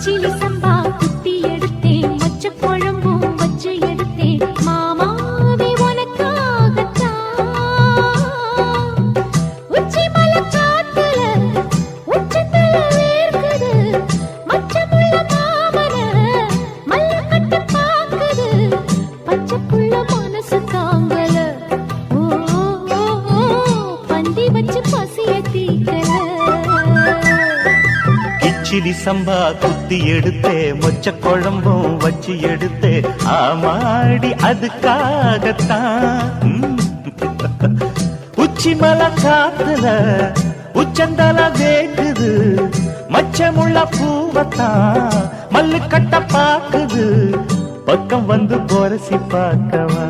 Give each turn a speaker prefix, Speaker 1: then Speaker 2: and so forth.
Speaker 1: கிச்சிலி சம்பா குத்தி எடுத்தேன், மொச்ச குழம்பும் வச்சு எடுத்தேன், மாமாவே உனக்காகத்தான். உச்சி மலை காத்துல உச்சத்துல வேர்க்குது, மச்சமுள்ள மாமன மல்ல கட்டு பாக்குது, பச்சை புள்ள மனசு தாங்கல. ஓ ஓ, ஓ, பந்தி வச்சு பசிய தீக்கல.
Speaker 2: கிச்சிலி சம்பா குத்தி எடுத்தே, மொச்ச குழம்பும் வச்சு எடுத்தே, ஆமாடி அதுக்காகத்தான். உச்சி மலை காத்துல உச்சந்தல வேக்குது, மச்சமுள்ள பூவத்தான் மல்லு கட்ட பாக்குது, பக்கம் வந்து பொரசி பார்க்கவா.